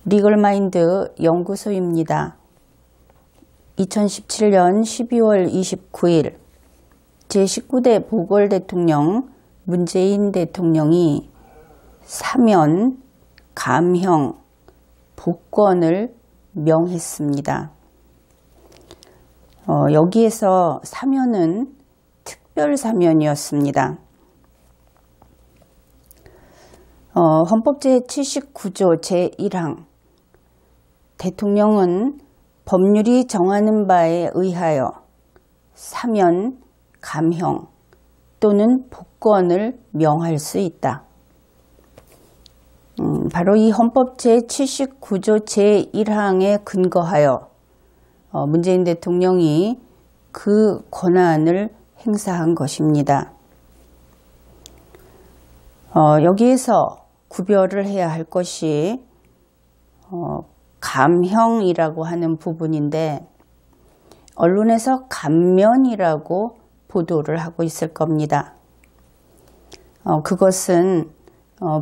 리걸마인드 연구소입니다. 2017년 12월 29일 제19대 보궐대통령 문재인 대통령이 사면, 감형, 복권을 명했습니다. 여기에서 사면은 특별사면이었습니다. 헌법 제79조 제1항 대통령은 법률이 정하는 바에 의하여 사면, 감형 또는 복권을 명할 수 있다. 바로 이 헌법 제79조 제1항에 근거하여 문재인 대통령이 그 권한을 행사한 것입니다. 여기에서 구별을 해야 할 것이 감형이라고 하는 부분인데 언론에서 감면이라고 보도를 하고 있을 겁니다. 그것은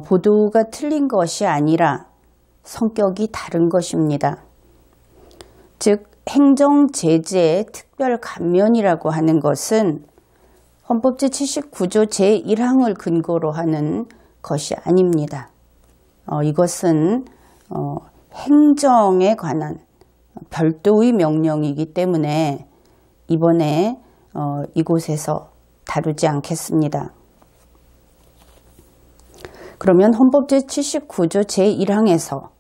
보도가 틀린 것이 아니라 성격이 다른 것입니다. 즉 행정제재의 특별감면이라고 하는 것은 헌법 제79조 제1항을 근거로 하는 것이 아닙니다. 이것은 행정에 관한 별도의 명령이기 때문에 이번에 이곳에서 다루지 않겠습니다. 그러면 헌법 제79조 제1항에서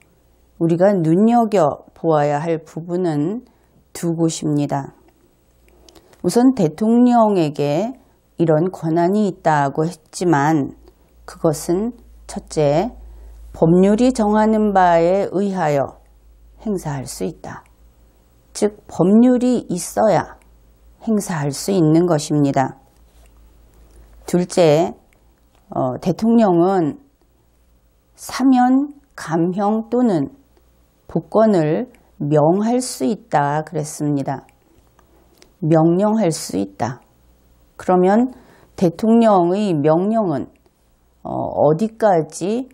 우리가 눈여겨보아야 할 부분은 두 곳입니다. 우선 대통령에게 이런 권한이 있다고 했지만 그것은 첫째, 법률이 정하는 바에 의하여 행사할 수 있다. 즉 법률이 있어야 행사할 수 있는 것입니다. 둘째, 대통령은 사면, 감형 또는 복권을 명할 수 있다 그랬습니다. 명령할 수 있다. 그러면 대통령의 명령은 어디까지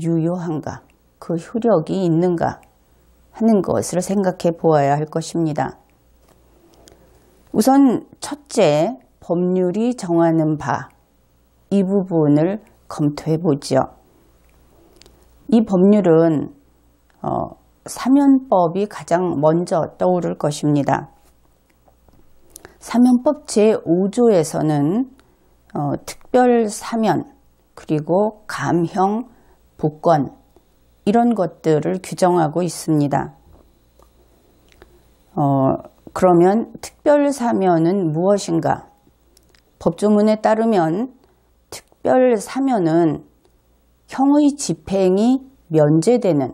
유효한가, 그 효력이 있는가 하는 것을 생각해 보아야 할 것입니다. 우선 첫째, 법률이 정하는 바, 이 부분을 검토해 보죠. 이 법률은 사면법이 가장 먼저 떠오를 것입니다. 사면법 제5조에서는 특별사면, 그리고 감형, 복권 이런 것들을 규정하고 있습니다. 그러면 특별사면은 무엇인가? 법조문에 따르면 특별사면은 형의 집행이 면제되는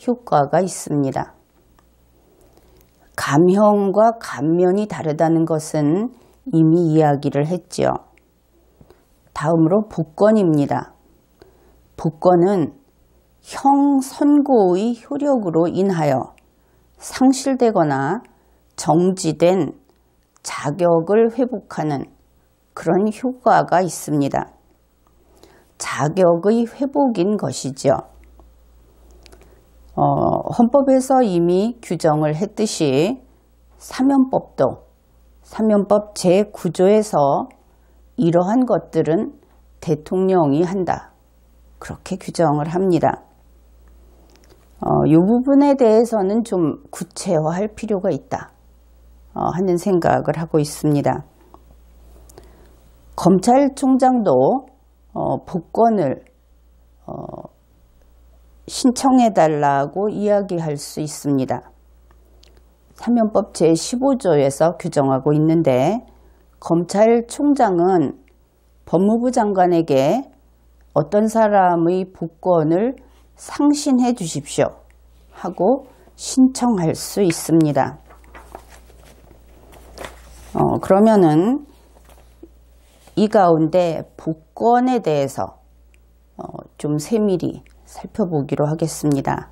효과가 있습니다. 감형과 감면이 다르다는 것은 이미 이야기를 했지요. 다음으로 복권입니다. 복권은 형 선고의 효력으로 인하여 상실되거나 정지된 자격을 회복하는 그런 효과가 있습니다. 자격의 회복인 것이죠. 헌법에서 이미 규정을 했듯이 사면법도 사면법 제9조에서 이러한 것들은 대통령이 한다. 그렇게 규정을 합니다. 이 부분에 대해서는 좀 구체화할 필요가 있다 하는 생각을 하고 있습니다. 검찰총장도 복권을 신청해달라고 이야기할 수 있습니다. 사면법 제15조에서 규정하고 있는데 검찰총장은 법무부 장관에게 어떤 사람의 복권을 상신해 주십시오 하고 신청할 수 있습니다. 그러면은 이 가운데 복권에 대해서 좀 세밀히 살펴보기로 하겠습니다.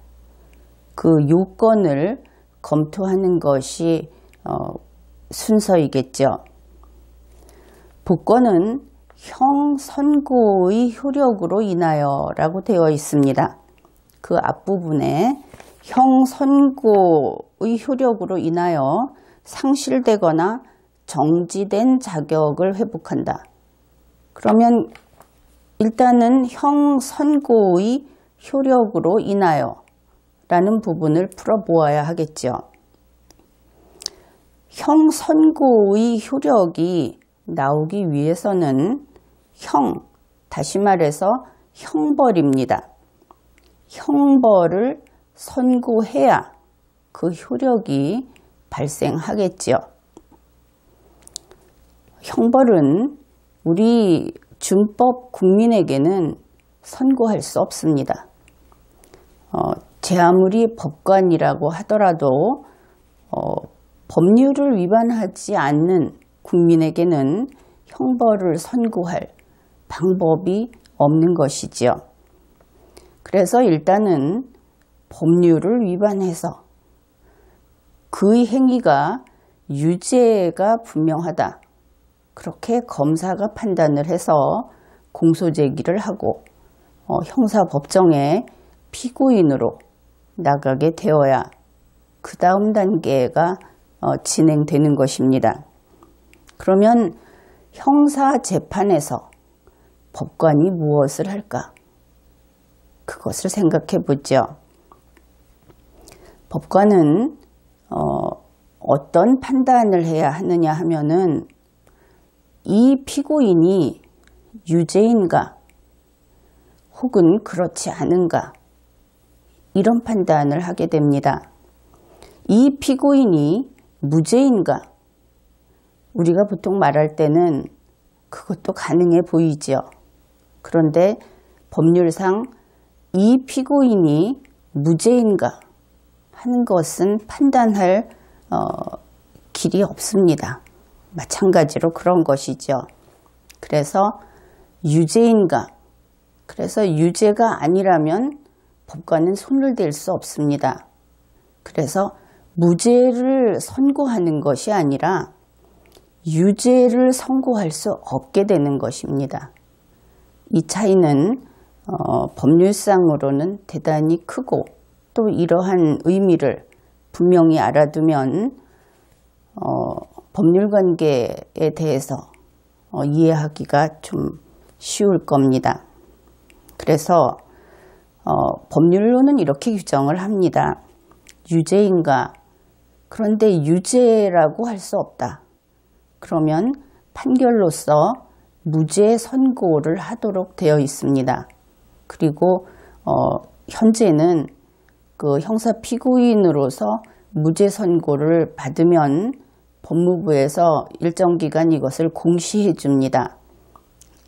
그 요건을 검토하는 것이 순서이겠죠. 복권은 형 선고의 효력으로 인하여 라고 되어 있습니다. 그 앞부분에 형선고의 효력으로 인하여 상실되거나 정지된 자격을 회복한다. 그러면 일단은 형선고의 효력으로 인하여 라는 부분을 풀어보아야 하겠죠. 형선고의 효력이 나오기 위해서는 다시 말해서 형벌입니다. 형벌을 선고해야 그 효력이 발생하겠죠. 형벌은 우리 준법 국민에게는 선고할 수 없습니다. 제 아무리 법관이라고 하더라도 법률을 위반하지 않는 국민에게는 형벌을 선고할 방법이 없는 것이지요. 그래서 일단은 법률을 위반해서 그의 행위가 유죄가 분명하다. 그렇게 검사가 판단을 해서 공소제기를 하고 형사법정에 피고인으로 나가게 되어야 그 다음 단계가 진행되는 것입니다. 그러면 형사재판에서 법관이 무엇을 할까? 그것을 생각해 보죠. 법관은 어떤 판단을 해야 하느냐 하면은 이 피고인이 유죄인가 혹은 그렇지 않은가 이런 판단을 하게 됩니다. 이 피고인이 무죄인가? 우리가 보통 말할 때는 그것도 가능해 보이죠. 그런데 법률상 이 피고인이 무죄인가 하는 것은 판단할 길이 없습니다. 마찬가지로 그런 것이죠. 그래서 유죄인가? 그래서 유죄가 아니라면 법관은 손을 댈 수 없습니다. 그래서 무죄를 선고하는 것이 아니라 유죄를 선고할 수 없게 되는 것입니다. 이 차이는 법률상으로는 대단히 크고 또 이러한 의미를 분명히 알아두면 법률관계에 대해서 이해하기가 좀 쉬울 겁니다. 그래서 법률로는 이렇게 규정을 합니다. 유죄인가? 그런데 유죄라고 할 수 없다. 그러면 판결로서 무죄 선고를 하도록 되어 있습니다. 그리고 현재는 그 형사 피고인으로서 무죄 선고를 받으면 법무부에서 일정 기간 이것을 공시해 줍니다.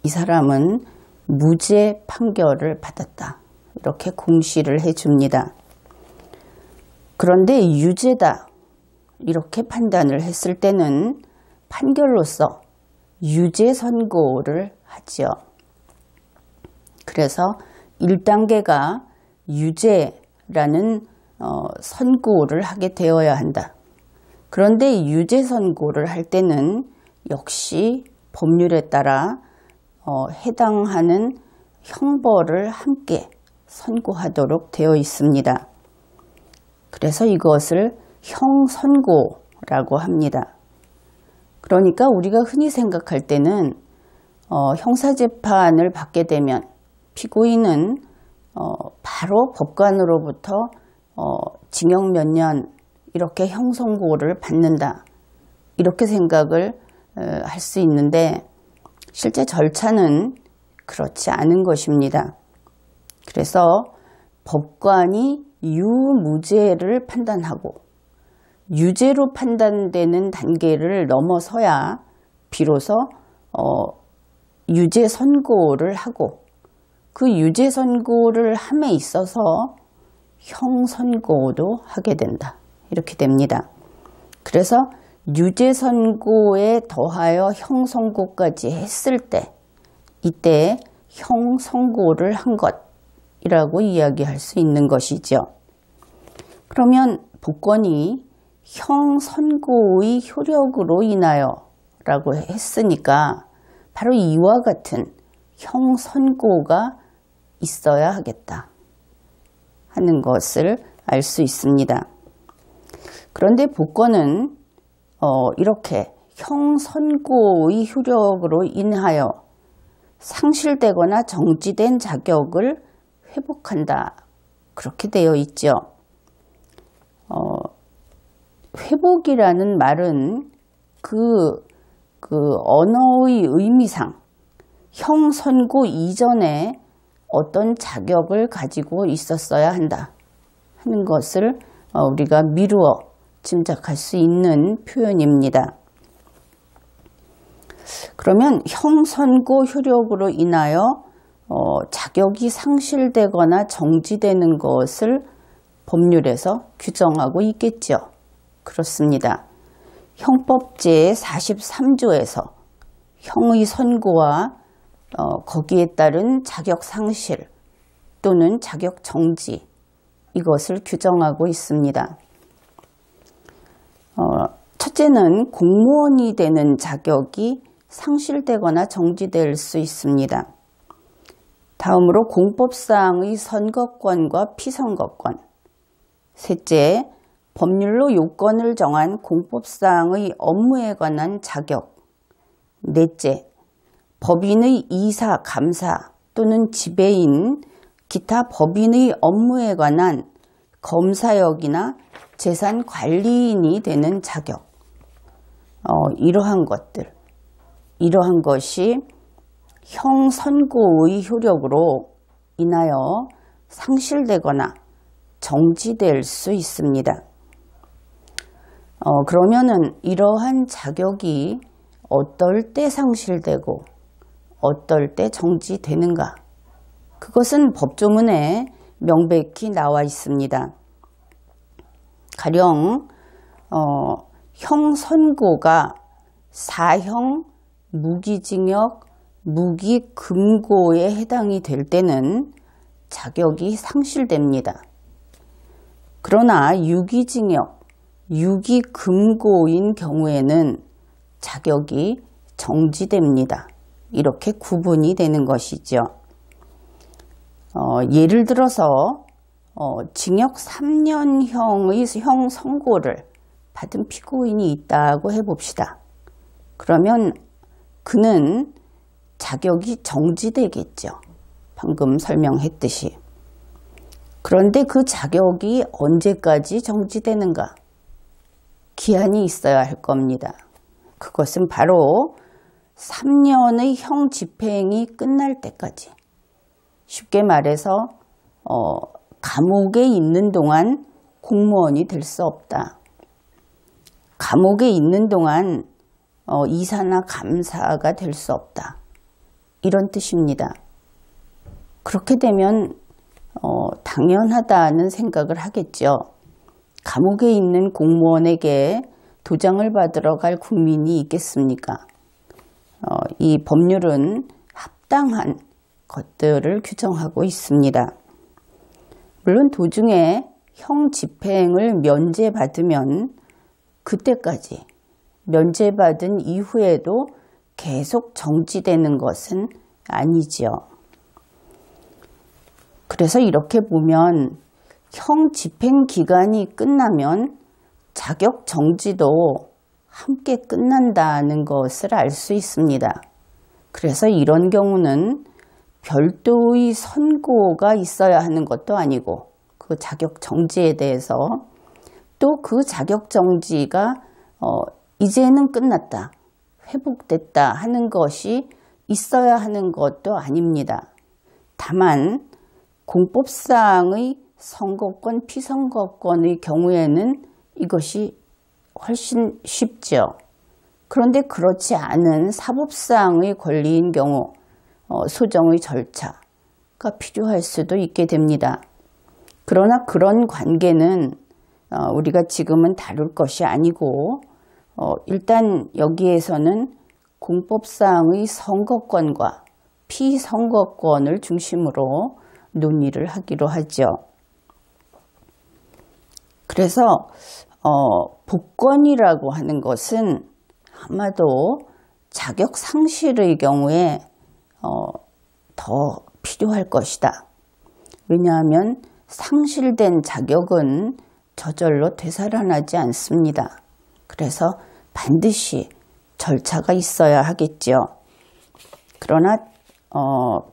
이 사람은 무죄 판결을 받았다. 이렇게 공시를 해 줍니다. 그런데 유죄다. 이렇게 판단을 했을 때는 판결로서 유죄 선고를 하죠. 그래서 1단계가 유죄라는 선고를 하게 되어야 한다. 그런데 유죄 선고를 할 때는 역시 법률에 따라 해당하는 형벌을 함께 선고하도록 되어 있습니다. 그래서 이것을 형선고라고 합니다. 그러니까 우리가 흔히 생각할 때는 형사재판을 받게 되면 피고인은 바로 법관으로부터 징역 몇 년 이렇게 형선고를 받는다. 이렇게 생각을 할 수 있는데 실제 절차는 그렇지 않은 것입니다. 그래서 법관이 유무죄를 판단하고 유죄로 판단되는 단계를 넘어서야 비로소 유죄 선고를 하고 그 유죄 선고를 함에 있어서 형선고도 하게 된다. 이렇게 됩니다. 그래서 유죄 선고에 더하여 형선고까지 했을 때 이때 형선고를 한 것이라고 이야기할 수 있는 것이죠. 그러면 법관이 형선고의 효력으로 인하여 라고 했으니까 바로 이와 같은 형선고가 있어야 하겠다. 하는 것을 알 수 있습니다. 그런데 복권은 이렇게 형선고의 효력으로 인하여 상실되거나 정지된 자격을 회복한다. 그렇게 되어 있죠. 회복이라는 말은 그 언어의 의미상 형선고 이전에 어떤 자격을 가지고 있었어야 한다 하는 것을 우리가 미루어 짐작할 수 있는 표현입니다. 그러면 형선고 효력으로 인하여 자격이 상실되거나 정지되는 것을 법률에서 규정하고 있겠죠. 그렇습니다. 형법 제43조에서 형의 선고와 거기에 따른 자격 상실 또는 자격 정지 이것을 규정하고 있습니다. 첫째는 공무원이 되는 자격이 상실되거나 정지될 수 있습니다. 다음으로 공법사항의 선거권과 피선거권. 셋째, 법률로 요건을 정한 공법사항의 업무에 관한 자격. 넷째, 법인의 이사, 감사 또는 지배인, 기타 법인의 업무에 관한 검사역이나 재산 관리인이 되는 자격. 이러한 것이 형선고의 효력으로 인하여 상실되거나 정지될 수 있습니다. 그러면은 이러한 자격이 어떨 때 상실되고 어떨 때 정지되는가? 그것은 법조문에 명백히 나와 있습니다. 가령 형선고가 사형 무기징역, 무기금고에 해당이 될 때는 자격이 상실됩니다. 그러나 유기징역, 유기금고인 경우에는 자격이 정지됩니다. 이렇게 구분이 되는 것이죠. 예를 들어서 징역 3년형의 형 선고를 받은 피고인이 있다고 해봅시다. 그러면 그는 자격이 정지되겠죠. 방금 설명했듯이. 그런데 그 자격이 언제까지 정지되는가? 기한이 있어야 할 겁니다. 그것은 바로 3년의 형 집행이 끝날 때까지. 쉽게 말해서 감옥에 있는 동안 공무원이 될 수 없다. 감옥에 있는 동안 이사나 감사가 될 수 없다. 이런 뜻입니다. 그렇게 되면 당연하다는 생각을 하겠죠. 감옥에 있는 공무원에게 도장을 받으러 갈 국민이 있겠습니까? 이 법률은 합당한 것들을 규정하고 있습니다. 물론 도중에 형 집행을 면제받으면 그때까지 면제받은 이후에도 계속 정지되는 것은 아니지요. 그래서 이렇게 보면 형 집행 기간이 끝나면 자격 정지도 함께 끝난다는 것을 알 수 있습니다. 그래서 이런 경우는 별도의 선고가 있어야 하는 것도 아니고 그 자격 정지에 대해서 또 그 자격 정지가 이제는 끝났다, 회복됐다 하는 것이 있어야 하는 것도 아닙니다. 다만 공법사항의 선거권, 피선거권의 경우에는 이것이 훨씬 쉽죠. 그런데 그렇지 않은 사법사항의 권리인 경우 소정의 절차가 필요할 수도 있게 됩니다. 그러나 그런 관계는 우리가 지금은 다룰 것이 아니고 일단 여기에서는 공법사항의 선거권과 피선거권을 중심으로 논의를 하기로 하죠. 그래서 복권이라고 하는 것은 아마도 자격 상실의 경우에 더 필요할 것이다. 왜냐하면 상실된 자격은 저절로 되살아나지 않습니다. 그래서 반드시 절차가 있어야 하겠죠. 그러나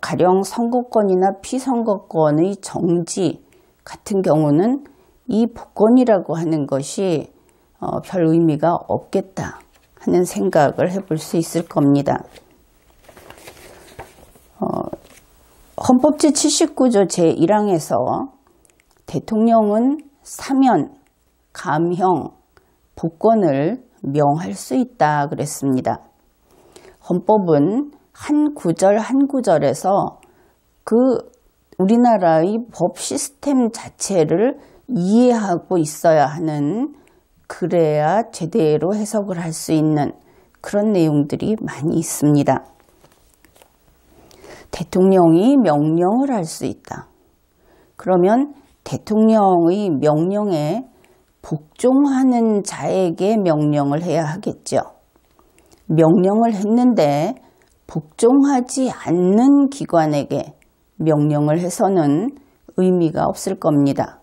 가령 선거권이나 피선거권의 정지 같은 경우는 이 복권이라고 하는 것이 별 의미가 없겠다 하는 생각을 해볼 수 있을 겁니다. 헌법 제79조 제1항에서 대통령은 사면, 감형, 복권을 명할 수 있다 그랬습니다. 헌법은 한 구절 한 구절에서 우리나라의 법 시스템 자체를 이해하고 있어야 하는, 그래야 제대로 해석을 할 수 있는 그런 내용들이 많이 있습니다. 대통령이 명령을 할 수 있다. 그러면 대통령의 명령에 복종하는 자에게 명령을 해야 하겠죠. 명령을 했는데 복종하지 않는 기관에게 명령을 해서는 의미가 없을 겁니다.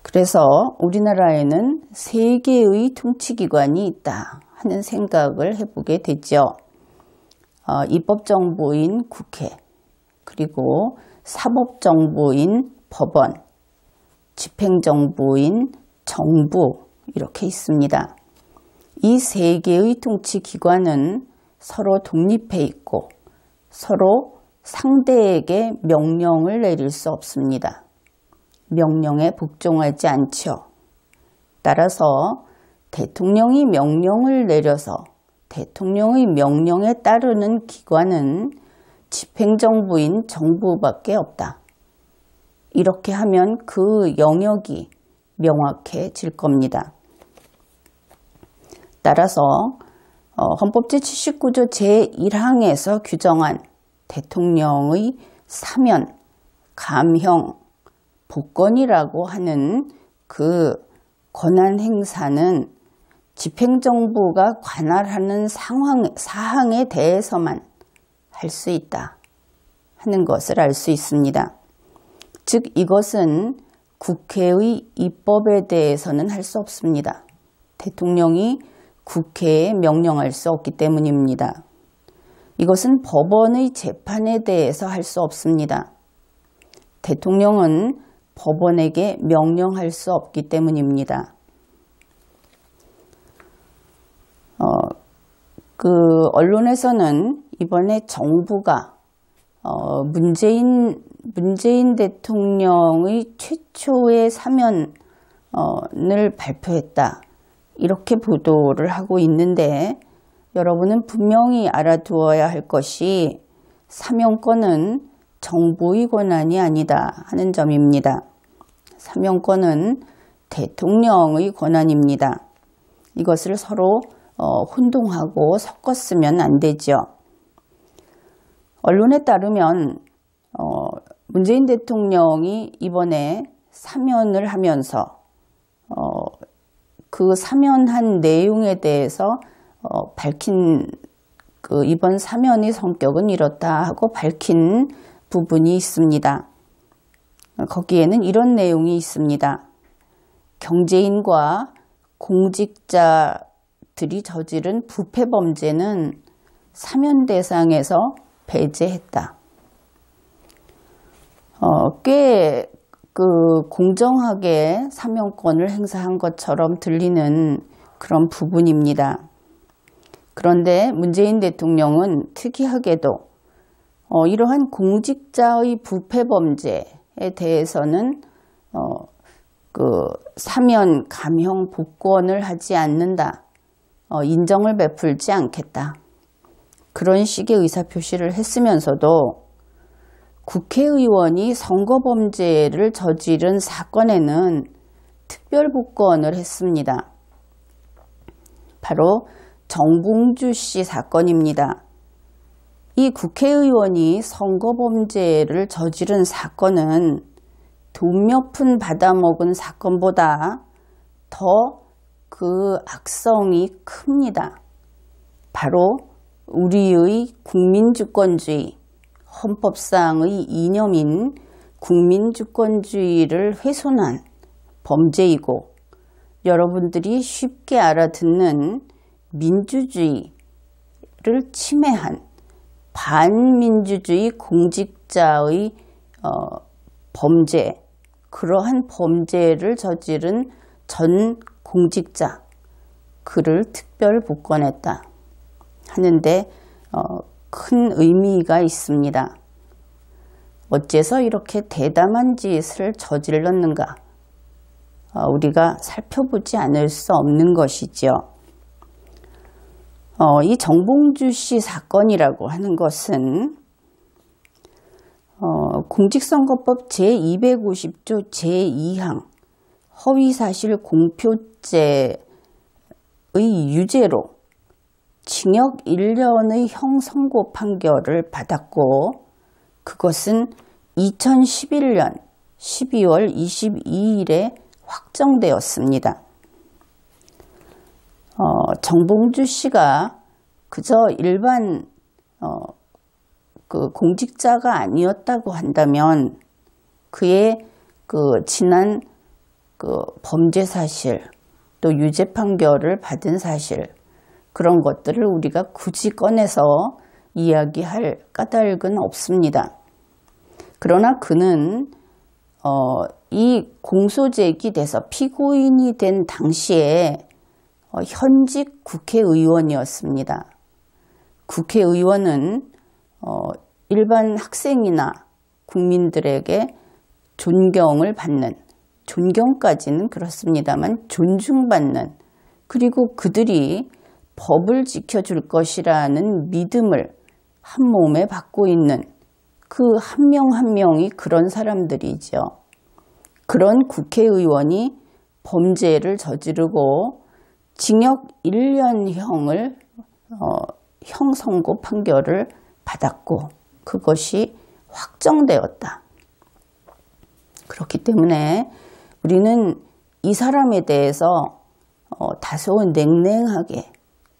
그래서 우리나라에는 3개의 통치기관이 있다 하는 생각을 해보게 되죠. 입법정부인 국회, 그리고 사법정부인 법원, 집행정부인 정부, 이렇게 있습니다. 이 3개의 통치기관은 서로 독립해 있고 서로 상대에게 명령을 내릴 수 없습니다. 명령에 복종하지 않죠. 따라서 대통령이 명령을 내려서 대통령의 명령에 따르는 기관은 집행정부인 정부밖에 없다. 이렇게 하면 그 영역이 명확해질 겁니다. 따라서 헌법 제79조 제1항에서 규정한 대통령의 사면, 감형, 복권이라고 하는 그 권한 행사는 집행정부가 관할하는 사항에 대해서만 할 수 있다 하는 것을 알 수 있습니다. 즉 이것은 국회의 입법에 대해서는 할 수 없습니다. 대통령이 국회에 명령할 수 없기 때문입니다. 이것은 법원의 재판에 대해서 할 수 없습니다. 대통령은 법원에게 명령할 수 없기 때문입니다. 언론에서는 이번에 정부가 문재인 대통령의 최초의 사면을 발표했다, 이렇게 보도를 하고 있는데, 여러분은 분명히 알아두어야 할 것이 사면권은 정부의 권한이 아니다 하는 점입니다. 사면권은 대통령의 권한입니다. 이것을 서로 혼동하고 섞었으면 안 되죠. 언론에 따르면 문재인 대통령이 이번에 사면을 하면서 그 사면한 내용에 대해서 밝힌 이번 사면의 성격은 이렇다 하고 밝힌 부분이 있습니다. 거기에는 이런 내용이 있습니다. 경제인과 공직자들이 저지른 부패 범죄는 사면 대상에서 배제했다. 꽤 공정하게 사면권을 행사한 것처럼 들리는 그런 부분입니다. 그런데 문재인 대통령은 특이하게도 이러한 공직자의 부패 범죄에 대해서는 사면, 감형, 복권을 하지 않는다, 인정을 베풀지 않겠다, 그런 식의 의사표시를 했으면서도 국회의원이 선거범죄를 저지른 사건에는 특별복권을 했습니다. 바로 정봉주 씨 사건입니다. 이 국회의원이 선거범죄를 저지른 사건은 돈 몇 푼 받아먹은 사건보다 더 그 악성이 큽니다. 바로 우리의 국민주권주의, 헌법상의 이념인 국민주권주의를 훼손한 범죄이고 여러분들이 쉽게 알아듣는 민주주의를 침해한 반민주주의 공직자의 범죄, 그러한 범죄를 저지른 전 공직자, 그를 특별 복권했다 하는데 큰 의미가 있습니다. 어째서 이렇게 대담한 짓을 저질렀는가? 우리가 살펴보지 않을 수 없는 것이죠. 이 정봉주 씨 사건이라고 하는 것은 공직선거법 제250조 제2항 허위사실 공표죄의 유죄로 징역 1년의 형 선고 판결을 받았고 그것은 2011년 12월 22일에 확정되었습니다. 정봉주 씨가 그저 일반 공직자가 아니었다고 한다면 그의 지난 범죄 사실 또 유죄 판결을 받은 사실 그런 것들을 우리가 굳이 꺼내서 이야기할 까닭은 없습니다. 그러나 그는 이 공소 제기돼서 피고인이 된 당시에 현직 국회의원이었습니다. 국회의원은 일반 학생이나 국민들에게 존경을 받는, 존경까지는 그렇습니다만 존중받는, 그리고 그들이 법을 지켜줄 것이라는 믿음을 한 몸에 받고 있는 그 한 명 한 명이 그런 사람들이죠. 그런 국회의원이 범죄를 저지르고 징역 1년형을 형 선고 판결을 받았고 그것이 확정되었다. 그렇기 때문에 우리는 이 사람에 대해서 다소 냉랭하게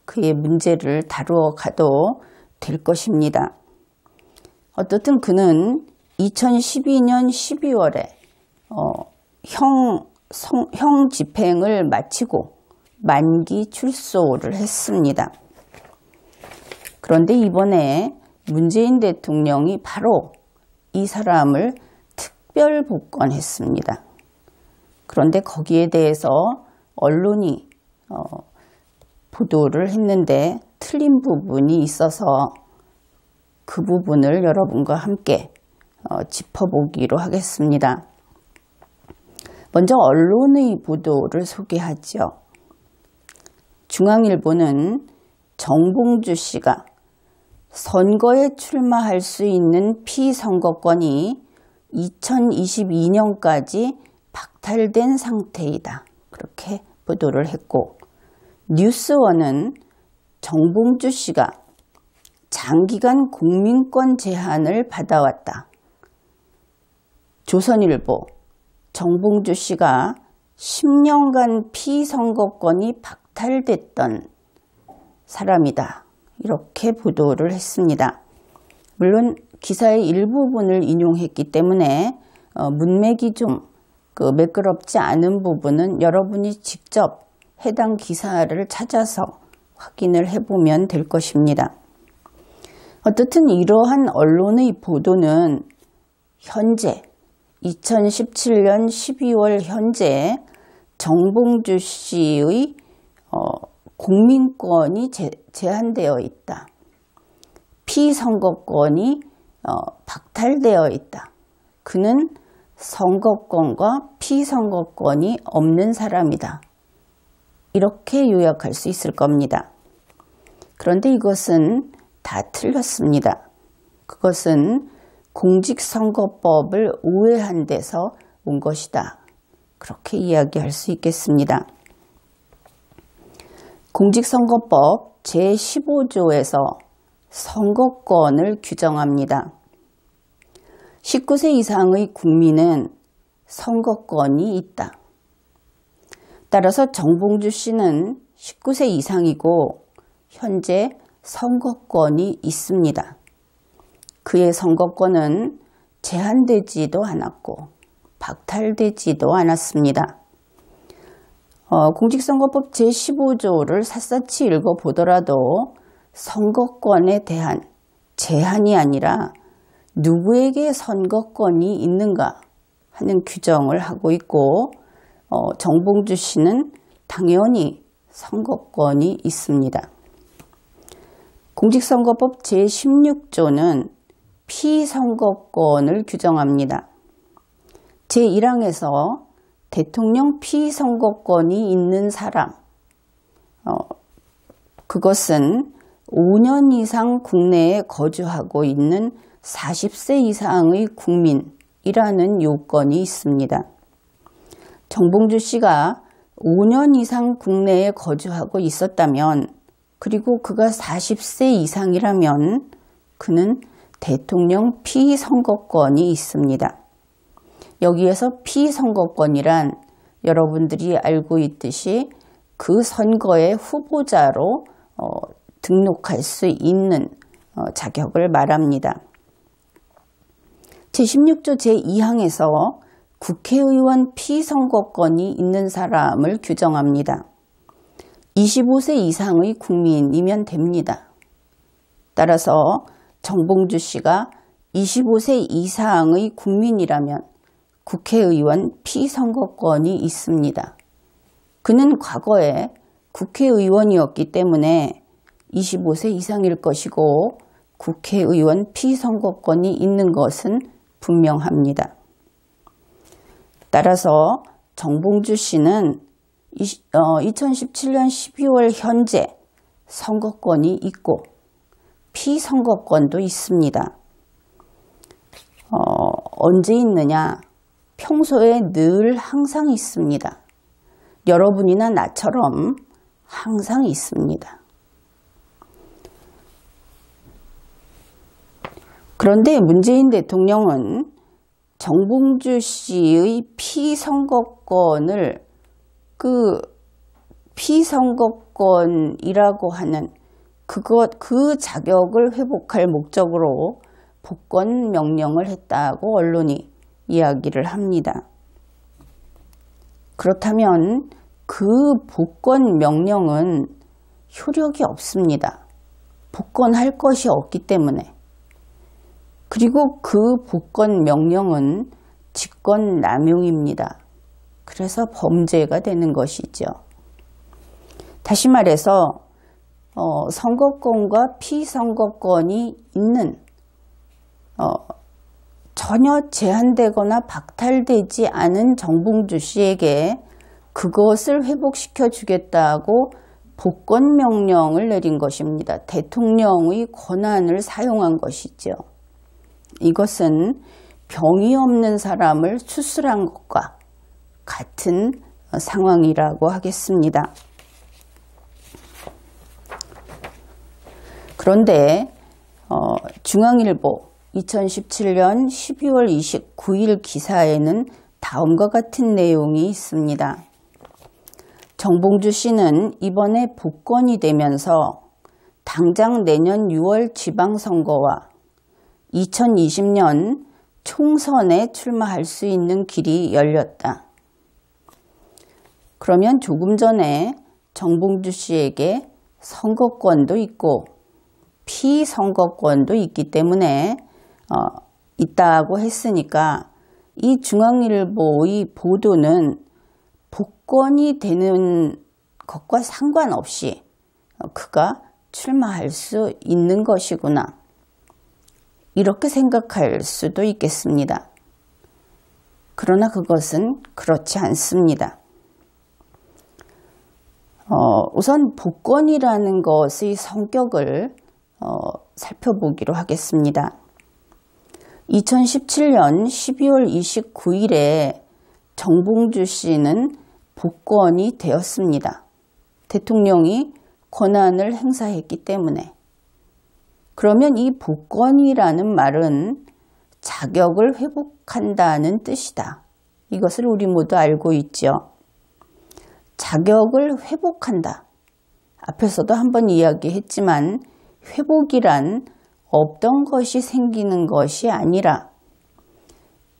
그의 문제를 다루어 가도 될 것입니다. 어떻든 그는 2012년 12월에 형 집행을 마치고 만기 출소를 했습니다. 그런데 이번에 문재인 대통령이 바로 이 사람을 특별 복권했습니다. 그런데 거기에 대해서 언론이 보도를 했는데 틀린 부분이 있어서 그 부분을 여러분과 함께 짚어보기로 하겠습니다. 먼저 언론의 보도를 소개하죠. 중앙일보는 정봉주 씨가 선거에 출마할 수 있는 피선거권이 2022년까지 박탈된 상태이다. 그렇게 보도를 했고, 뉴스원은 정봉주 씨가 장기간 국민권 제한을 받아왔다. 조선일보, 정봉주 씨가 10년간 피선거권이 박탈됐던 사람이다. 이렇게 보도를 했습니다. 물론 기사의 일부분을 인용했기 때문에 문맥이 좀 매끄럽지 않은 부분은 여러분이 직접 해당 기사를 찾아서 확인을 해보면 될 것입니다. 어떻든 이러한 언론의 보도는 현재 2017년 12월 현재 정봉주 씨의 국민권이 제한되어 있다. 피선거권이 박탈되어 있다. 그는 선거권과 피선거권이 없는 사람이다. 이렇게 요약할 수 있을 겁니다. 그런데 이것은 다 틀렸습니다. 그것은 공직선거법을 오해한 데서 온 것이다. 그렇게 이야기할 수 있겠습니다. 공직선거법 제15조에서 선거권을 규정합니다. 19세 이상의 국민은 선거권이 있다. 따라서 정봉주 씨는 19세 이상이고 현재 선거권이 있습니다. 그의 선거권은 제한되지도 않았고 박탈되지도 않았습니다. 공직선거법 제15조를 샅샅이 읽어보더라도 선거권에 대한 제한이 아니라 누구에게 선거권이 있는가 하는 규정을 하고 있고 정봉주 씨는 당연히 선거권이 있습니다. 공직선거법 제16조는 피선거권을 규정합니다. 제1항에서 대통령 피선거권이 있는 사람, 그것은 5년 이상 국내에 거주하고 있는 40세 이상의 국민이라는 요건이 있습니다. 정봉주 씨가 5년 이상 국내에 거주하고 있었다면, 그리고 그가 40세 이상이라면 그는 대통령 피선거권이 있습니다. 여기에서 피선거권이란 여러분들이 알고 있듯이 그 선거의 후보자로 등록할 수 있는 자격을 말합니다. 제16조 제2항에서 국회의원 피선거권이 있는 사람을 규정합니다. 25세 이상의 국민이면 됩니다. 따라서 정봉주 씨가 25세 이상의 국민이라면 국회의원 피선거권이 있습니다. 그는 과거에 국회의원이었기 때문에 25세 이상일 것이고 국회의원 피선거권이 있는 것은 분명합니다. 따라서 정봉주 씨는 2017년 12월 현재 선거권이 있고 피선거권도 있습니다. 언제 있느냐? 평소에 늘 항상 있습니다. 여러분이나 나처럼 항상 있습니다. 그런데 문재인 대통령은 정봉주 씨의 피선거권을 그 피선거권이라고 하는 그 자격을 회복할 목적으로 복권 명령을 했다고 언론이 이야기를 합니다. 그렇다면 그 복권 명령은 효력이 없습니다. 복권할 것이 없기 때문에. 그리고 그 복권 명령은 직권 남용입니다. 그래서 범죄가 되는 것이죠. 다시 말해서 선거권과 피선거권이 있는 전혀 제한되거나 박탈되지 않은 정봉주 씨에게 그것을 회복시켜 주겠다고 복권 명령을 내린 것입니다. 대통령의 권한을 사용한 것이죠. 이것은 병이 없는 사람을 수술한 것과 같은 상황이라고 하겠습니다. 그런데 중앙일보 2017년 12월 29일 기사에는 다음과 같은 내용이 있습니다. 정봉주 씨는 이번에 복권이 되면서 당장 내년 6월 지방선거와 2020년 총선에 출마할 수 있는 길이 열렸다. 그러면 조금 전에 정봉주 씨에게 선거권도 있고 피선거권도 있기 때문에 있다고 했으니까 이 중앙일보의 보도는 복권이 되는 것과 상관없이 그가 출마할 수 있는 것이구나. 이렇게 생각할 수도 있겠습니다. 그러나 그것은 그렇지 않습니다. 우선 복권이라는 것의 성격을 살펴보기로 하겠습니다. 2017년 12월 29일에 정봉주 씨는 복권이 되었습니다. 대통령이 권한을 행사했기 때문에. 그러면 이 복권이라는 말은 자격을 회복한다는 뜻이다. 이것을 우리 모두 알고 있죠. 자격을 회복한다. 앞에서도 한번 이야기했지만 회복이란 없던 것이 생기는 것이 아니라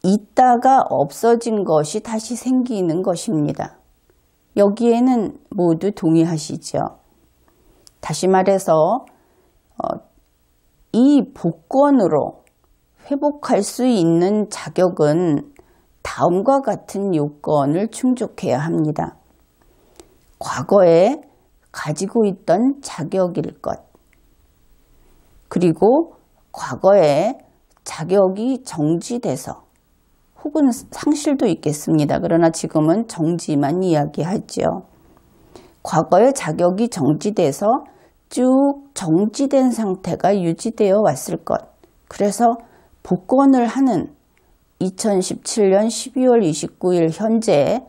있다가 없어진 것이 다시 생기는 것입니다. 여기에는 모두 동의하시죠? 다시 말해서 이 복권으로 회복할 수 있는 자격은 다음과 같은 요건을 충족해야 합니다. 과거에 가지고 있던 자격일 것, 그리고 과거에 자격이 정지돼서 혹은 상실도 있겠습니다. 그러나 지금은 정지만 이야기하죠. 과거에 자격이 정지돼서 쭉 정지된 상태가 유지되어 왔을 것. 그래서 복권을 하는 2017년 12월 29일 현재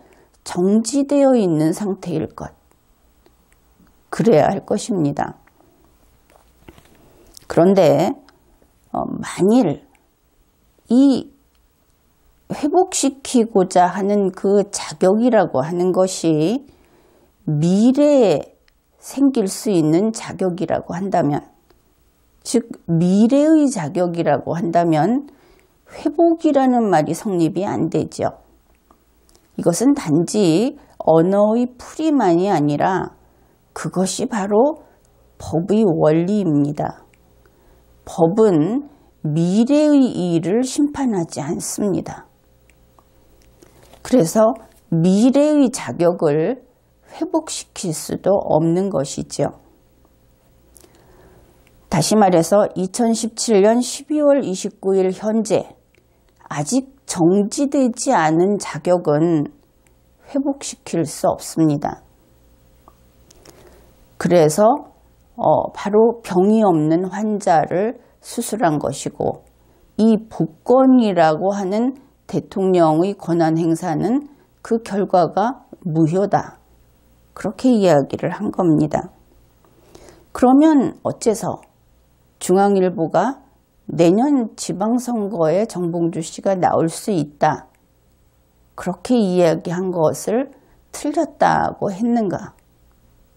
정지되어 있는 상태일 것. 그래야 할 것입니다. 그런데 만일 이 회복시키고자 하는 그 자격이라고 하는 것이 미래에 생길 수 있는 자격이라고 한다면, 즉 미래의 자격이라고 한다면 회복이라는 말이 성립이 안 되죠. 이것은 단지 언어의 풀이만이 아니라 그것이 바로 법의 원리입니다. 법은 미래의 일을 심판하지 않습니다. 그래서 미래의 자격을 회복시킬 수도 없는 것이죠. 다시 말해서 2017년 12월 29일 현재 아직 정지되지 않은 자격은 회복시킬 수 없습니다. 그래서 바로 병이 없는 환자를 수술한 것이고, 이 복권이라고 하는 대통령의 권한 행사는 그 결과가 무효다. 그렇게 이야기를 한 겁니다. 그러면 어째서 중앙일보가 내년 지방선거에 정봉주 씨가 나올 수 있다, 그렇게 이야기한 것을 틀렸다고 했는가?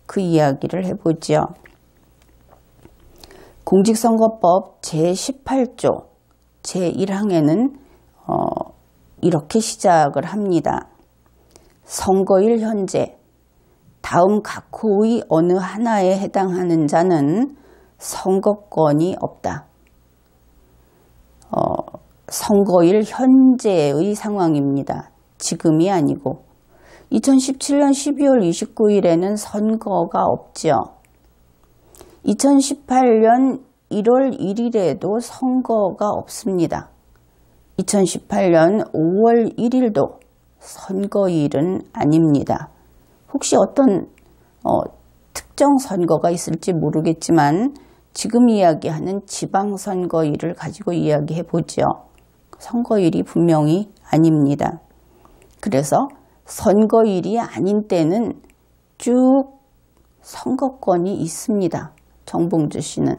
그 이야기를 해보죠. 공직선거법 제18조 제1항에는 이렇게 시작을 합니다. 선거일 현재 다음 각 호의 어느 하나에 해당하는 자는 선거권이 없다. 선거일 현재의 상황입니다. 지금이 아니고 2017년 12월 29일에는 선거가 없죠. 2018년 1월 1일에도 선거가 없습니다. 2018년 5월 1일도 선거일은 아닙니다. 혹시 어떤 특정 선거가 있을지 모르겠지만 지금 이야기하는 지방선거일을 가지고 이야기해 보죠. 선거일이 분명히 아닙니다. 그래서 선거일이 아닌 때는 쭉 선거권이 있습니다. 정봉주 씨는.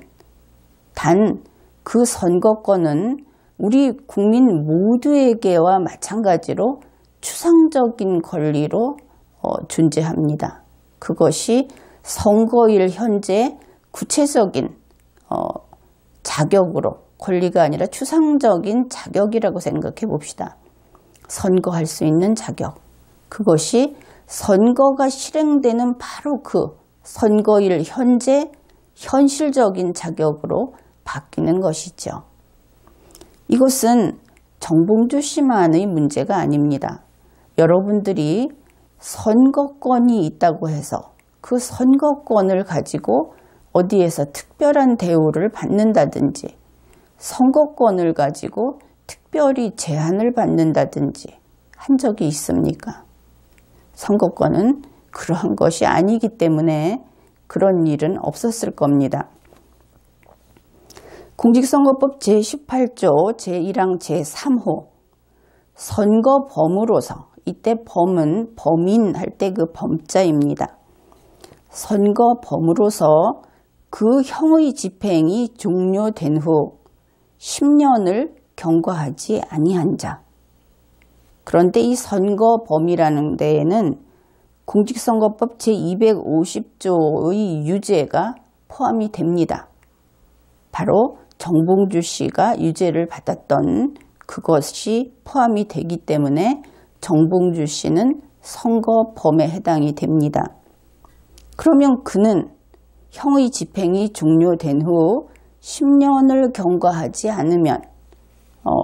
단 그 선거권은 우리 국민 모두에게와 마찬가지로 추상적인 권리로 존재합니다. 그것이 선거일 현재 구체적인 자격으로, 권리가 아니라 추상적인 자격이라고 생각해 봅시다. 선거할 수 있는 자격. 그것이 선거가 실행되는 바로 그 선거일 현재 현실적인 자격으로 바뀌는 것이죠. 이것은 정봉주 씨만의 문제가 아닙니다. 여러분들이 선거권이 있다고 해서 그 선거권을 가지고 어디에서 특별한 대우를 받는다든지, 선거권을 가지고 특별히 제한을 받는다든지 한 적이 있습니까? 선거권은 그러한 것이 아니기 때문에 그런 일은 없었을 겁니다. 공직선거법 제18조 제1항 제3호 선거범으로서, 이때 범은 범인 할 때 그 범자입니다. 선거범으로서 그 형의 집행이 종료된 후 10년을 경과하지 아니한 자. 그런데 이 선거범이라는 데에는 공직선거법 제250조의 유죄가 포함이 됩니다. 바로 정봉주 씨가 유죄를 받았던 그것이 포함이 되기 때문에 정봉주 씨는 선거범에 해당이 됩니다. 그러면 그는 형의 집행이 종료된 후 10년을 경과하지 않으면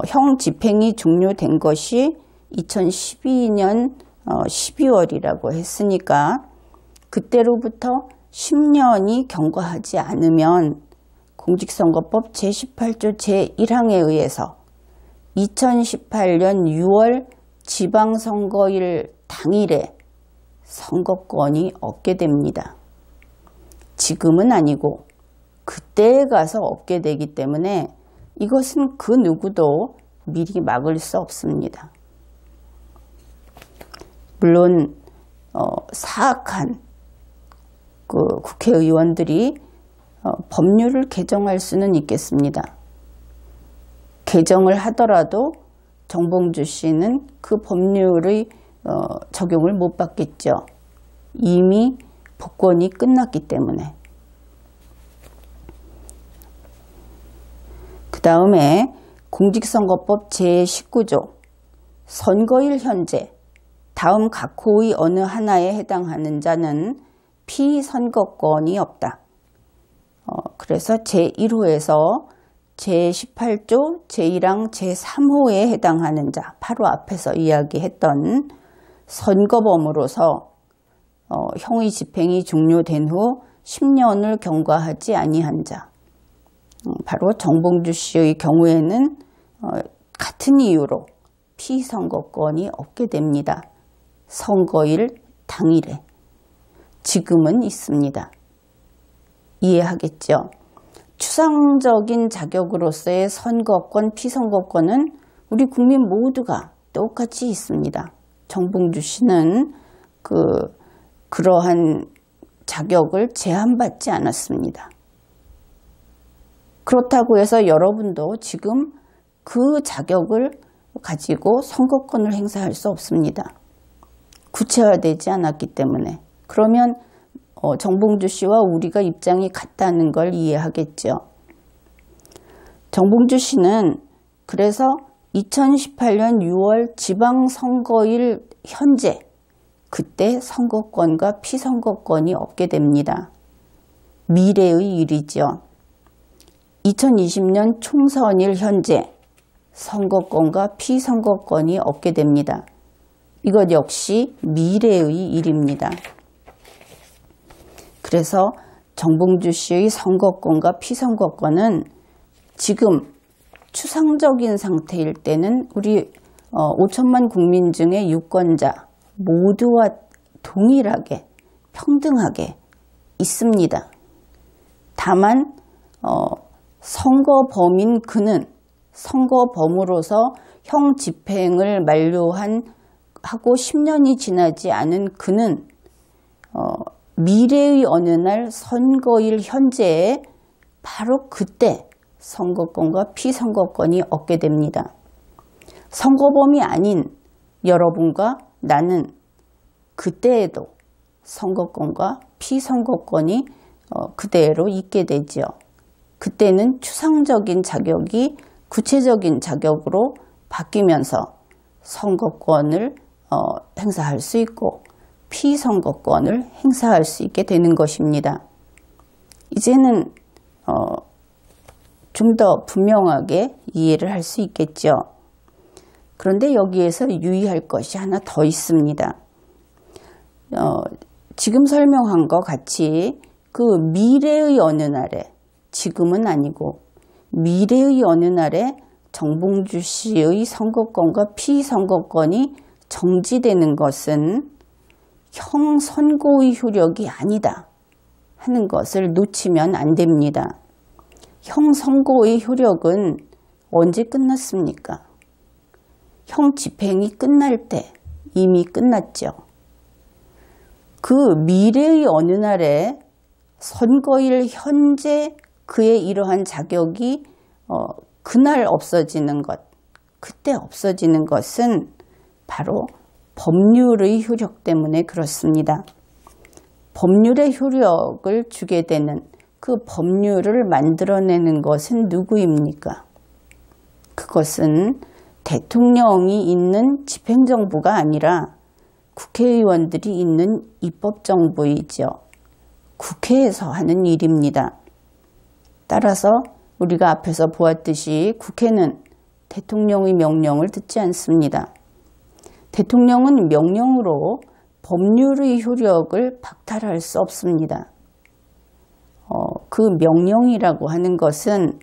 형 집행이 종료된 것이 2012년 12월이라고 했으니까 그때로부터 10년이 경과하지 않으면 공직선거법 제18조 제1항에 의해서 2018년 6월 지방선거일 당일에 선거권이 얻게 됩니다. 지금은 아니고 그때에 가서 얻게 되기 때문에 이것은 그 누구도 미리 막을 수 없습니다. 물론 사악한 그 국회의원들이 법률을 개정할 수는 있겠습니다. 개정을 하더라도 정봉주 씨는 그 법률의 적용을 못 받겠죠. 이미 복권이 끝났기 때문에. 그 다음에 공직선거법 제19조 선거일 현재 다음 각 호의 어느 하나에 해당하는 자는 피선거권이 없다. 그래서 제1호에서 제18조 제1항 제3호에 해당하는 자, 바로 앞에서 이야기했던 선거범으로서 형의 집행이 종료된 후 10년을 경과하지 아니한 자, 바로 정봉주 씨의 경우에는 같은 이유로 피선거권이 없게 됩니다. 선거일 당일에. 지금은 있습니다. 이해하겠죠? 추상적인 자격으로서의 선거권, 피선거권은 우리 국민 모두가 똑같이 있습니다. 정봉주 씨는 그러한 자격을 제한받지 않았습니다. 그렇다고 해서 여러분도 지금 그 자격을 가지고 선거권을 행사할 수 없습니다. 구체화되지 않았기 때문에. 그러면 정봉주 씨와 우리가 입장이 같다는 걸 이해하겠죠. 정봉주 씨는 그래서 2018년 6월 지방선거일 현재 그때 선거권과 피선거권이 없게 됩니다. 미래의 일이죠. 2020년 총선일 현재 선거권과 피선거권이 없게 됩니다. 이것 역시 미래의 일입니다. 그래서 정봉주 씨의 선거권과 피선거권은 지금 추상적인 상태일 때는 우리 5천만 국민 중에 유권자 모두와 동일하게 평등하게 있습니다. 다만 선거범인 그는 선거범으로서 형 집행을 하고 10년이 지나지 않은 그는 미래의 어느 날 선거일 현재에 바로 그때 선거권과 피선거권이 얻게 됩니다. 선거범이 아닌 여러분과 나는 그때에도 선거권과 피선거권이 그대로 있게 되죠. 그때는 추상적인 자격이 구체적인 자격으로 바뀌면서 선거권을 행사할 수 있고 피선거권을 행사할 수 있게 되는 것입니다. 이제는 좀 더 분명하게 이해를 할 수 있겠죠. 그런데 여기에서 유의할 것이 하나 더 있습니다. 지금 설명한 것 같이 그 미래의 어느 날에, 지금은 아니고 미래의 어느 날에 정봉주 씨의 선거권과 피선거권이 정지되는 것은 형 선고의 효력이 아니다 하는 것을 놓치면 안 됩니다. 형 선고의 효력은 언제 끝났습니까? 형 집행이 끝날 때 이미 끝났죠. 그 미래의 어느 날에 선거일 현재 그의 이러한 자격이 그날 없어지는 것, 그때 없어지는 것은 바로 법률의 효력 때문에 그렇습니다. 법률의 효력을 주게 되는 그 법률을 만들어내는 것은 누구입니까? 그것은 대통령이 있는 집행정부가 아니라 국회의원들이 있는 입법정부이죠. 국회에서 하는 일입니다. 따라서 우리가 앞에서 보았듯이 국회는 대통령의 명령을 듣지 않습니다. 대통령은 명령으로 법률의 효력을 박탈할 수 없습니다. 그 명령이라고 하는 것은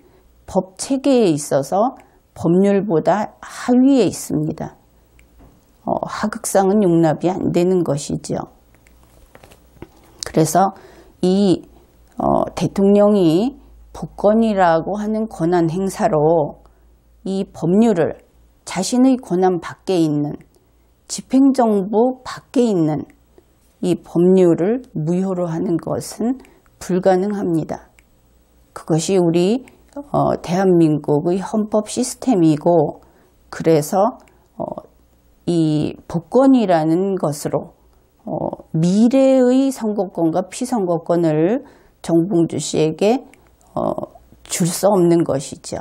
법 체계에 있어서 법률보다 하위에 있습니다. 하극상은 용납이 안 되는 것이죠. 그래서 이 대통령이 법권이라고 하는 권한 행사로 이 법률을 자신의 권한 밖에 있는 집행정부 밖에 있는 이 법률을 무효로 하는 것은 불가능합니다. 그것이 우리 대한민국의 헌법 시스템이고, 그래서 이 법권이라는 것으로 미래의 선거권과 피선거권을 정봉주 씨에게 줄 수 없는 것이죠.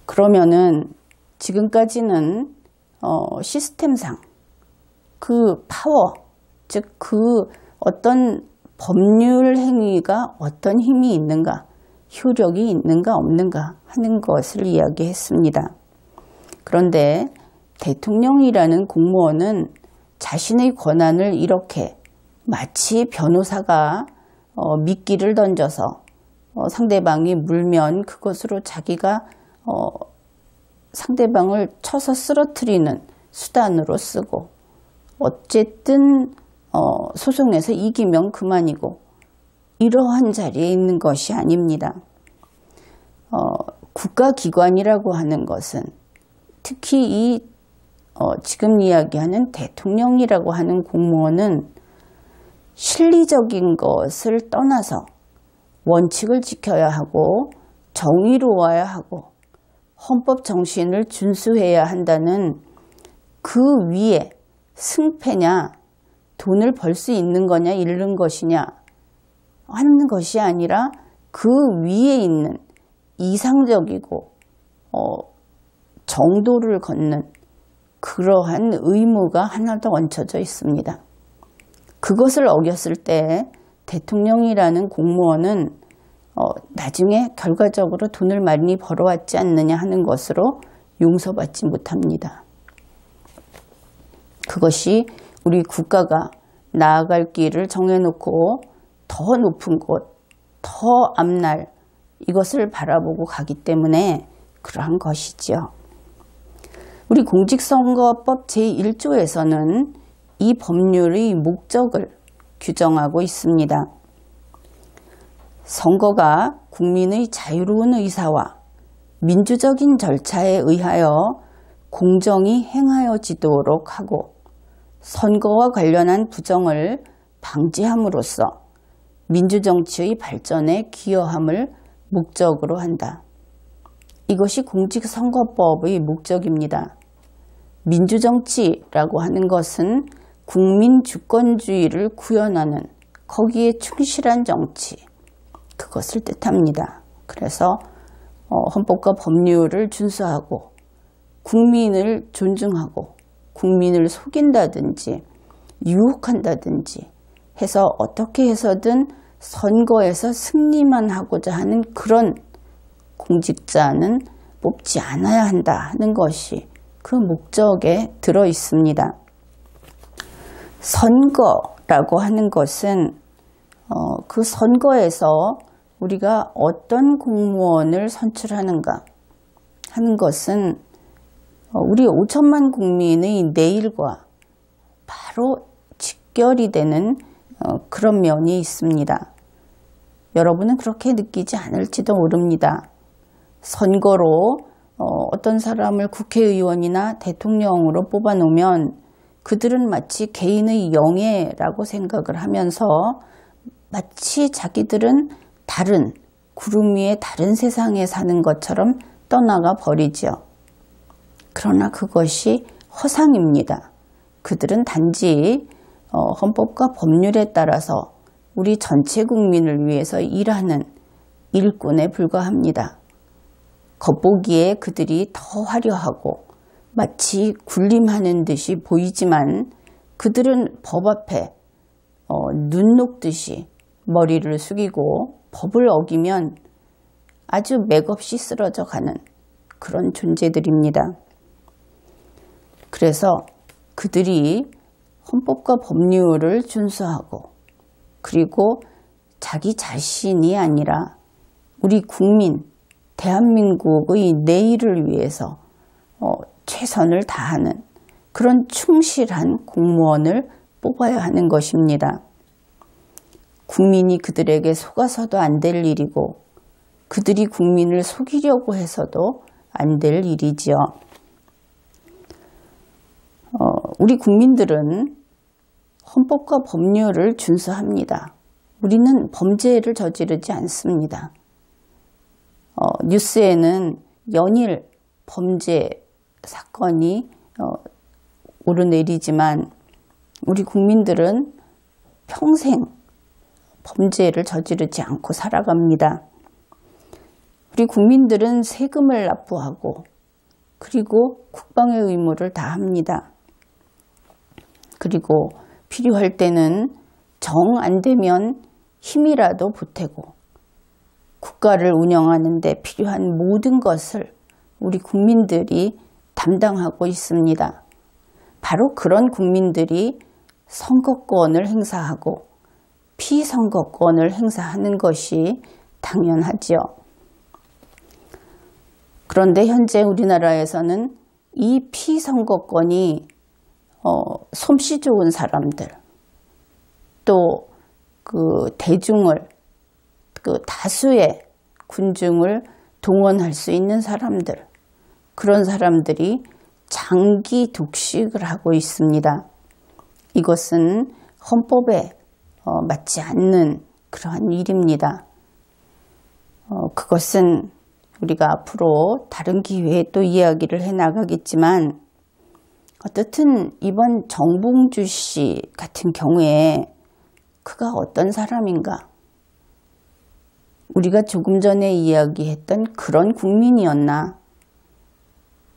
그러면은 지금까지는 시스템상 그 파워, 즉 그 어떤 법률 행위가 어떤 힘이 있는가, 효력이 있는가 없는가 하는 것을 이야기했습니다. 그런데 대통령이라는 공무원은 자신의 권한을 이렇게 마치 변호사가 미끼를 던져서 상대방이 물면 그것으로 자기가 상대방을 쳐서 쓰러뜨리는 수단으로 쓰고, 어쨌든 소송에서 이기면 그만이고, 이러한 자리에 있는 것이 아닙니다. 국가기관이라고 하는 것은 특히 이 지금 이야기하는 대통령이라고 하는 공무원은 실리적인 것을 떠나서 원칙을 지켜야 하고 정의로워야 하고 헌법 정신을 준수해야 한다는 그 위에 승패냐, 돈을 벌 수 있는 거냐 잃는 것이냐 하는 것이 아니라 그 위에 있는 이상적이고 정도를 걷는 그러한 의무가 하나 더 얹혀져 있습니다. 그것을 어겼을 때 대통령이라는 공무원은 나중에 결과적으로 돈을 많이 벌어왔지 않느냐 하는 것으로 용서받지 못합니다. 그것이 우리 국가가 나아갈 길을 정해놓고 더 높은 곳, 더 앞날 이것을 바라보고 가기 때문에 그러한 것이지요. 우리 공직선거법 제1조에서는 이 법률의 목적을 규정하고 있습니다. 선거가 국민의 자유로운 의사와 민주적인 절차에 의하여 공정히 행하여지도록 하고 선거와 관련한 부정을 방지함으로써 민주정치의 발전에 기여함을 목적으로 한다. 이것이 공직선거법의 목적입니다. 민주정치라고 하는 것은 국민 주권주의를 구현하는 거기에 충실한 정치, 그것을 뜻합니다. 그래서 헌법과 법률을 준수하고 국민을 존중하고 국민을 속인다든지 유혹한다든지 해서 어떻게 해서든 선거에서 승리만 하고자 하는 그런 공직자는 뽑지 않아야 한다 하는 것이 그 목적에 들어 있습니다. 선거라고 하는 것은 그 선거에서 우리가 어떤 공무원을 선출하는가 하는 것은 우리 5천만 국민의 내일과 바로 직결이 되는 그런 면이 있습니다. 여러분은 그렇게 느끼지 않을지도 모릅니다. 선거로 어떤 사람을 국회의원이나 대통령으로 뽑아놓으면 그들은 마치 개인의 영예라고 생각을 하면서 마치 자기들은 다른 구름 위에 다른 세상에 사는 것처럼 떠나가 버리죠. 그러나 그것이 허상입니다. 그들은 단지 헌법과 법률에 따라서 우리 전체 국민을 위해서 일하는 일꾼에 불과합니다. 겉보기에 그들이 더 화려하고 마치 군림하는 듯이 보이지만 그들은 법 앞에 눈 녹듯이 머리를 숙이고 법을 어기면 아주 맥없이 쓰러져 가는 그런 존재들입니다. 그래서 그들이 헌법과 법률을 준수하고 그리고 자기 자신이 아니라 우리 국민, 대한민국의 내일을 위해서 최선을 다하는 그런 충실한 공무원을 뽑아야 하는 것입니다. 국민이 그들에게 속아서도 안 될 일이고 그들이 국민을 속이려고 해서도 안 될 일이지요. 우리 국민들은 헌법과 법률을 준수합니다. 우리는 범죄를 저지르지 않습니다. 뉴스에는 연일 범죄 사건이 오르내리지만 우리 국민들은 평생 범죄를 저지르지 않고 살아갑니다. 우리 국민들은 세금을 납부하고 그리고 국방의 의무를 다합니다. 그리고 필요할 때는 정 안 되면 힘이라도 보태고 국가를 운영하는 데 필요한 모든 것을 우리 국민들이 담당하고 있습니다. 바로 그런 국민들이 선거권을 행사하고 피선거권을 행사하는 것이 당연하지요. 그런데 현재 우리나라에서는 이 피선거권이 솜씨 좋은 사람들, 또 그 대중을, 그 다수의 군중을 동원할 수 있는 사람들, 그런 사람들이 장기 독식을 하고 있습니다. 이것은 헌법에 맞지 않는 그러한 일입니다. 그것은 우리가 앞으로 다른 기회에 또 이야기를 해나가겠지만 어떻든 이번 정봉주 씨 같은 경우에 그가 어떤 사람인가? 우리가 조금 전에 이야기했던 그런 국민이었나?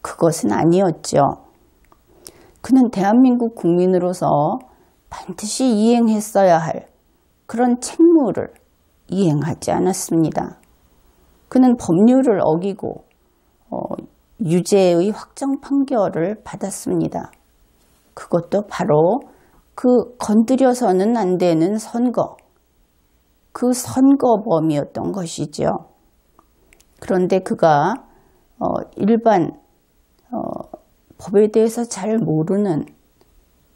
그것은 아니었죠. 그는 대한민국 국민으로서 반드시 이행했어야 할 그런 책무를 이행하지 않았습니다. 그는 법률을 어기고 유죄의 확정 판결을 받았습니다. 그것도 바로 그 건드려서는 안 되는 선거, 그 선거범이었던 것이죠. 그런데 그가 일반 법에 대해서 잘 모르는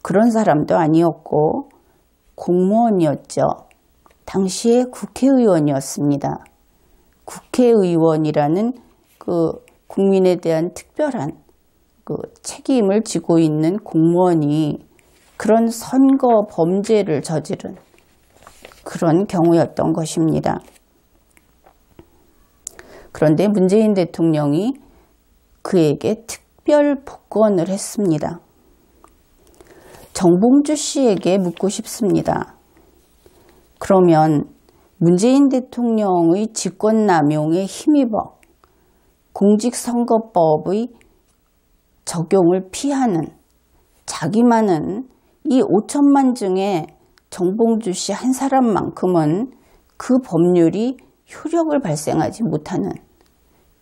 그런 사람도 아니었고 공무원이었죠. 당시에 국회의원이었습니다. 국회의원이라는 그 국민에 대한 특별한 그 책임을 지고 있는 공무원이 그런 선거 범죄를 저지른 그런 경우였던 것입니다. 그런데 문재인 대통령이 그에게 특별 복권을 했습니다. 정봉주 씨에게 묻고 싶습니다. 그러면 문재인 대통령의 직권남용에 힘입어 공직선거법의 적용을 피하는 자기만은 이 5천만 중에 정봉주 씨 한 사람만큼은 그 법률이 효력을 발생하지 못하는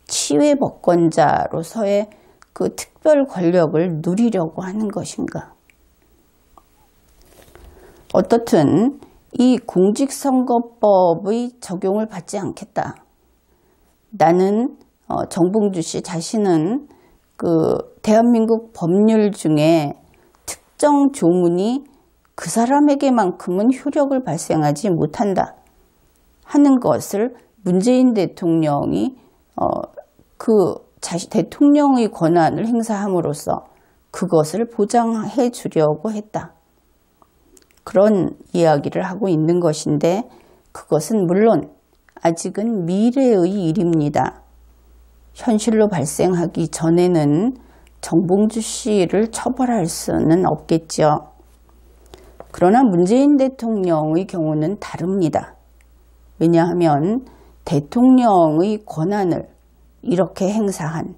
치외법권자로서의 그 특별 권력을 누리려고 하는 것인가? 어떻든 이 공직선거법의 적용을 받지 않겠다. 나는 정봉주 씨 자신은 그 대한민국 법률 중에 특정 조문이 그 사람에게만큼은 효력을 발생하지 못한다 하는 것을 문재인 대통령이 대통령의 권한을 행사함으로써 그것을 보장해 주려고 했다. 그런 이야기를 하고 있는 것인데 그것은 물론 아직은 미래의 일입니다. 현실로 발생하기 전에는 정봉주 씨를 처벌할 수는 없겠죠. 그러나 문재인 대통령의 경우는 다릅니다. 왜냐하면 대통령의 권한을 이렇게 행사한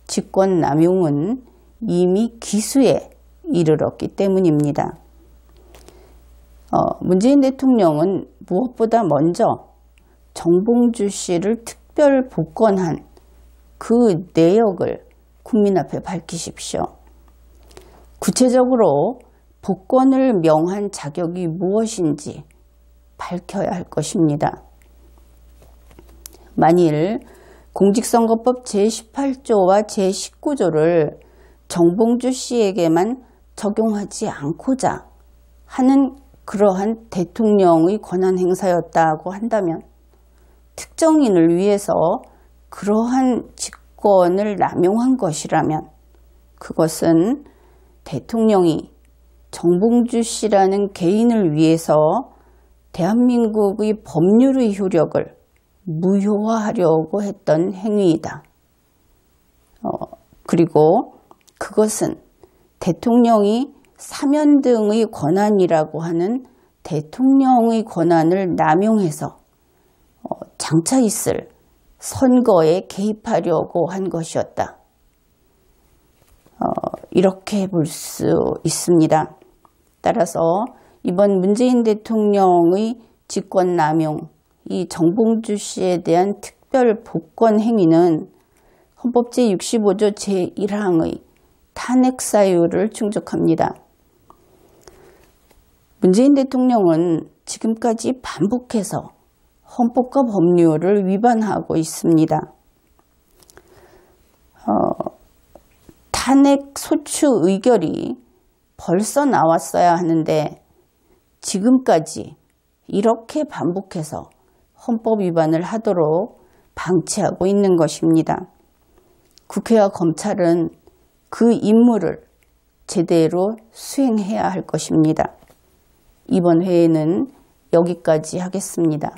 직권남용은 이미 기수에 이르렀기 때문입니다. 문재인 대통령은 무엇보다 먼저 정봉주 씨를 특별 복권한 그 내역을 국민 앞에 밝히십시오. 구체적으로 복권을 명한 자격이 무엇인지 밝혀야 할 것입니다. 만일 공직선거법 제18조와 제19조를 정봉주 씨에게만 적용하지 않고자 하는 그러한 대통령의 권한 행사였다고 한다면, 특정인을 위해서 그러한 직권을 남용한 것이라면 그것은 대통령이 정봉주 씨라는 개인을 위해서 대한민국의 법률의 효력을 무효화하려고 했던 행위이다. 그리고 그것은 대통령이 사면 등의 권한이라고 하는 대통령의 권한을 남용해서 장차 있을 선거에 개입하려고 한 것이었다. 이렇게 볼 수 있습니다. 따라서 이번 문재인 대통령의 직권남용, 이 정봉주 씨에 대한 특별 복권 행위는 헌법 제65조 제1항의 탄핵 사유를 충족합니다. 문재인 대통령은 지금까지 반복해서 헌법과 법률을 위반하고 있습니다. 탄핵 소추 의결이 벌써 나왔어야 하는데 지금까지 이렇게 반복해서 헌법 위반을 하도록 방치하고 있는 것입니다. 국회와 검찰은 그 임무를 제대로 수행해야 할 것입니다. 이번 회에는 여기까지 하겠습니다.